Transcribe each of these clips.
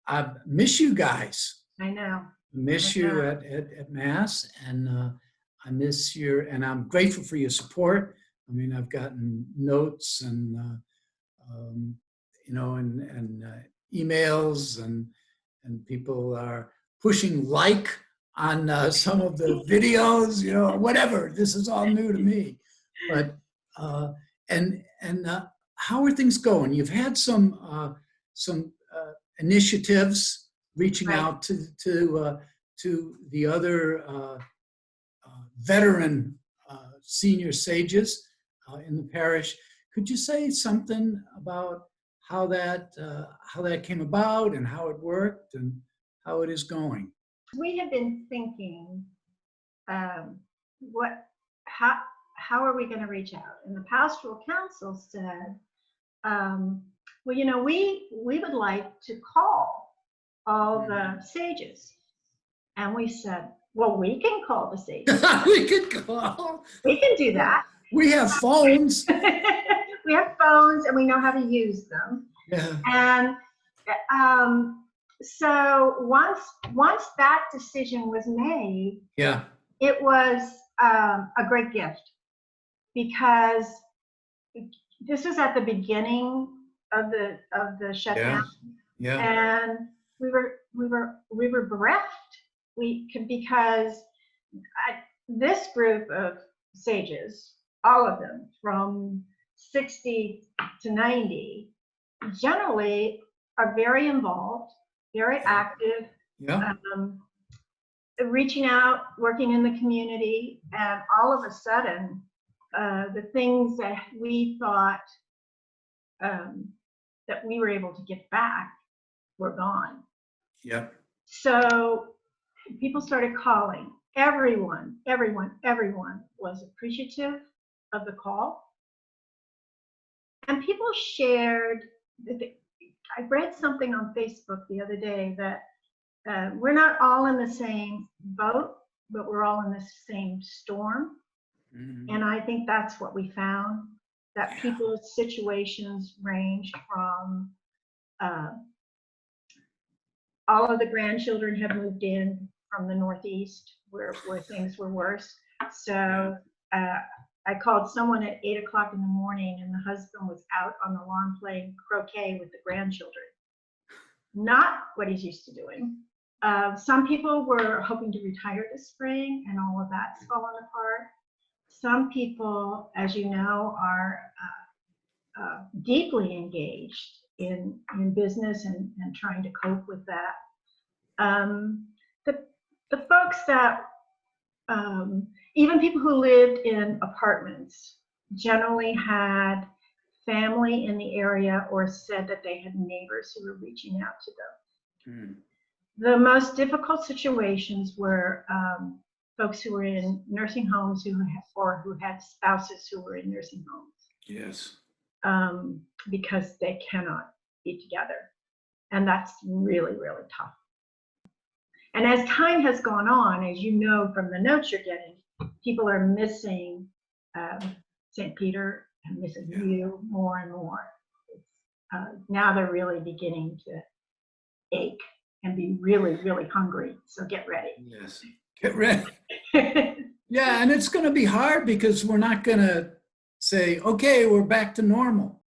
I miss you guys. I know. Miss you at Mass, and I miss and I'm grateful for your support. I mean, I've gotten notes and emails, and people are pushing like on some of the videos, whatever. This is all new to me, but and how are things going? You've had some initiatives reaching Right. out to the other veteran senior sages in the parish. Could you say something about how that came about and how it worked and how it is going? We have been thinking, how are we going to reach out? And the pastoral council said, well, we would like to call all the sages. And we said, well, we can call the sages. We could call. We can do that. We have phones. We have phones and we know how to use them. Yeah. And so once that decision was made, yeah, it was a great gift, because this was at the beginning of the shutdown. Yeah. And we were bereft. Because this group of sages, all of them from 60 to 90, generally are very involved, very active, reaching out, working in the community, and all of a sudden, the things that we thought that we were able to get back were gone. Yeah. So people started calling. Everyone was appreciative of the call. And people shared. I read something on Facebook the other day that we're not all in the same boat, but we're all in the same storm. Mm-hmm. And I think that's what we found, that people's situations range from all of the grandchildren have moved in from the Northeast where things were worse. So I called someone at 8 o'clock in the morning, and the husband was out on the lawn playing croquet with the grandchildren. Not what he's used to doing. Some people were hoping to retire this spring, and all of that's fallen apart. Some people, as you know, are deeply engaged in business and trying to cope with that. The folks that, even people who lived in apartments, generally had family in the area or said that they had neighbors who were reaching out to them. The most difficult situations were folks who were in nursing homes who had spouses who were in nursing homes. Yes. Because they cannot be together. And that's really, really tough. And as time has gone on, as you know from the notes you're getting, people are missing St. Peter and missing you more and more. Now they're really beginning to ache and be really, really hungry. So get ready. Yes, get ready. Yeah, and it's going to be hard because we're not going to say, okay, we're back to normal.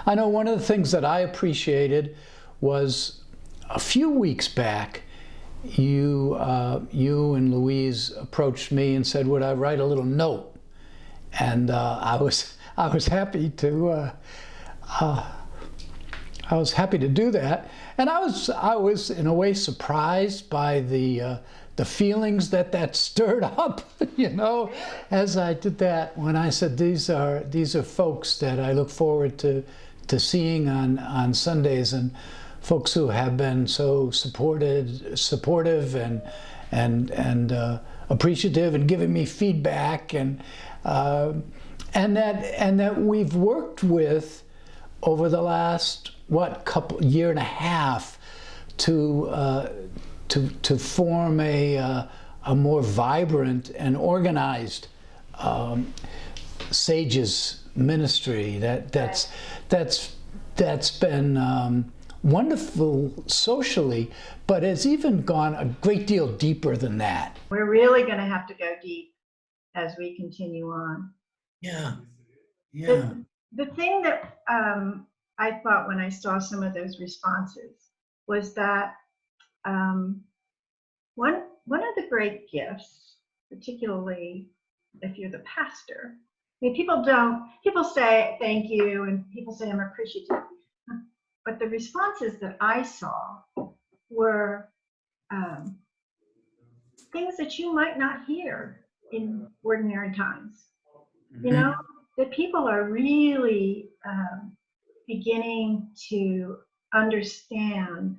I know one of the things that I appreciated was a few weeks back, you and Louise approached me and said, would I write a little note? And I was happy to do that. And I was in a way surprised by the feelings that stirred up, as I did that, when I said these are folks that I look forward to seeing on Sundays, and folks who have been so supportive and appreciative and giving me feedback, and that we've worked with over the last year and a half to form a more vibrant and organized sages ministry that's been wonderful socially, but has even gone a great deal deeper than that. We're really going to have to go deep as we continue on. Yeah, yeah. The thing that I thought when I saw some of those responses was that one of the great gifts, particularly if you're the pastor, I mean, people say thank you and people say I'm appreciative, but the responses that I saw were things that you might not hear in ordinary times. You know, that people are really beginning to understand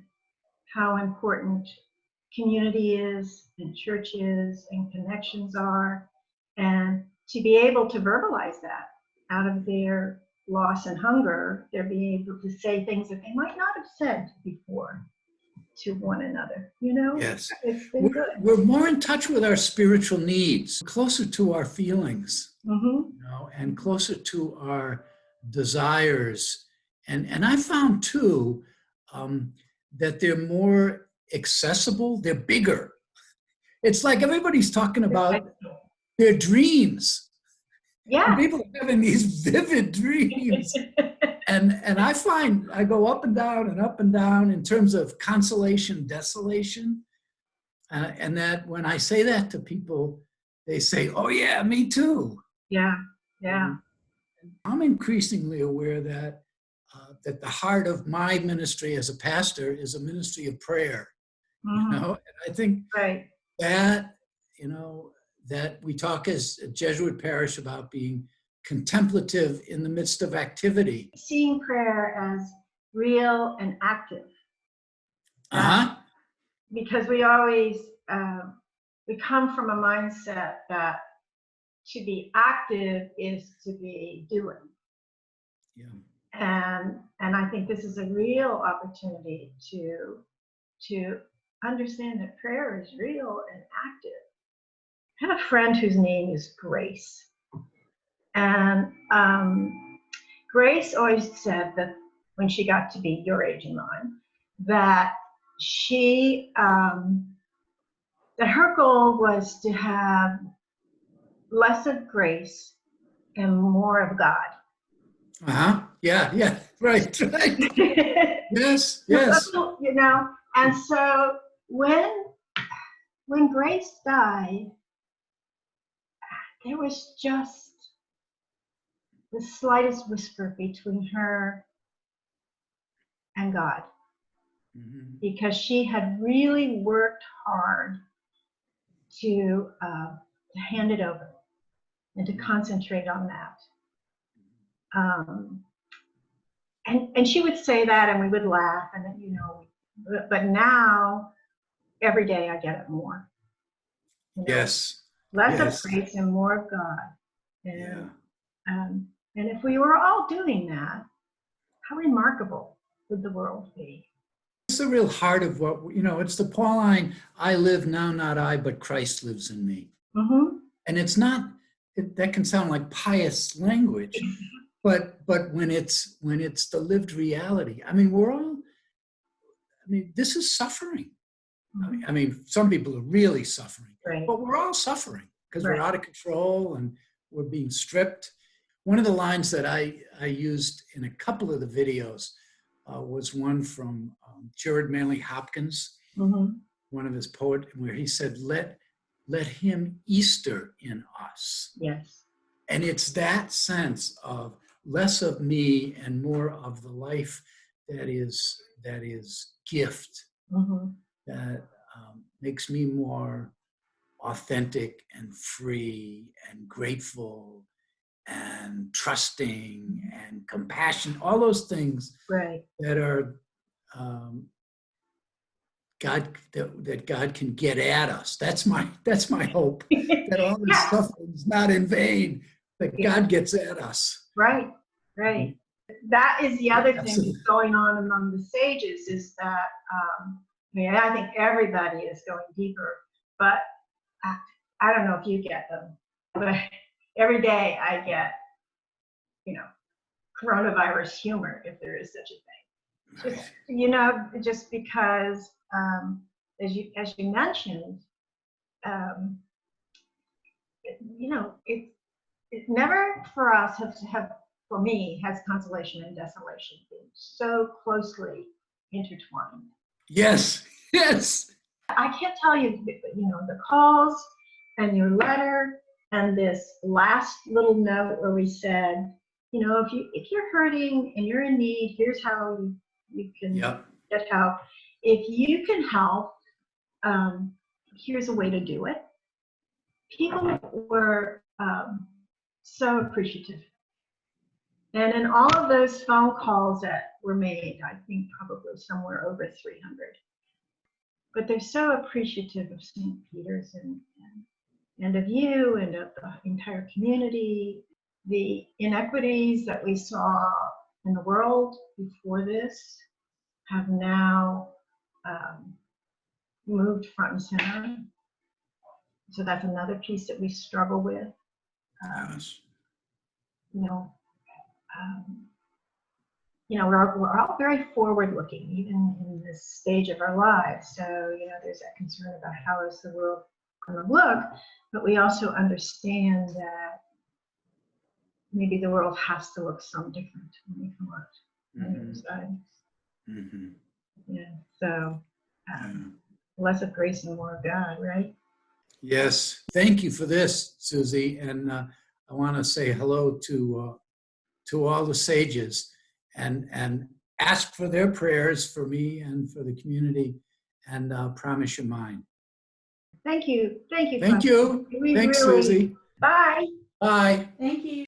how important community is and church is and connections are, and to be able to verbalize that out of their loss and hunger, they're being able to say things that they might not have said before to one another, you know? Yes. It's been good. We're more in touch with our spiritual needs, closer to our feelings, you know, and closer to our desires. And I found too that they're more accessible, they're bigger. It's like everybody's talking about their dreams. Yeah. And people are having these vivid dreams. And I find I go up and down in terms of consolation, desolation. And that when I say that to people, they say, oh yeah, me too. Yeah, yeah. I'm increasingly aware that that the heart of my ministry as a pastor is a ministry of prayer. You know, and I think that, you know, that we talk as a Jesuit parish about being contemplative in the midst of activity. Seeing prayer as real and active. Because we always, we come from a mindset that to be active is to be doing. Yeah. And I think this is a real opportunity to understand that prayer is real and active. I have a friend whose name is Grace. And Grace always said that when she got to be your age and mine, that she, that her goal was to have less of grace and more of God. Yeah, right. Yes. You know, and so when Grace died, there was just the slightest whisper between her and God, because she had really worked hard to hand it over and to concentrate on that. And she would say that, and we would laugh, and then, you know, but now every day I get it more. You know, less of grace and more of God. And if we were all doing that, how remarkable would the world be? It's the real heart of what, you know, it's the Pauline, I live now, not I, but Christ lives in me. And it's not, that can sound like pious language, but when it's the lived reality, I mean, this is suffering. I mean, some people are really suffering, but we're all suffering because we're out of control and we're being stripped. One of the lines that I used in a couple of the videos was one from Jared Manley Hopkins, one of his poets, where he said, let him Easter in us. Yes. And it's that sense of less of me and more of the life that is gift, that makes me more authentic and free and grateful and trusting and compassion, all those things that are that God can get at us. That's my hope. That all this suffering is not in vain. That God gets at us. Right. That is the other thing that's going on among the sages, is that I think everybody is going deeper, but I don't know if you get them, but every day I get, you know, coronavirus humor, if there is such a thing. Just, you know, just because, as you mentioned, um, you know, it never for us for me, has consolation and desolation been so closely intertwined. Yes, yes. I can't tell you, you know, the calls and your letter and this last little note where we said, you know, if you're hurting and you're in need, here's how you can Yep. get help. If you can help, here's a way to do it. People were so appreciative. And in all of those phone calls that were made, I think probably somewhere over 300. But they're so appreciative of St. Peter's and of you and of the entire community. The inequities that we saw in the world before this have now moved front and center. So that's another piece that we struggle with. Yes. You know, um, you know, we're all very forward-looking, even in this stage of our lives. So, you know, there's that concern about how is the world going to look, but we also understand that maybe the world has to look some different when we come out on the other side. Mm-hmm. Yeah. So, less of grace and more of God, right? Yes. Thank you for this, Susie. And I want to say hello to all the sages and ask for their prayers for me and for the community, and promise you mine. Thank you. Thank you. Thank Constance. you. We Thanks, really, Susie. bye. Bye. Thank you.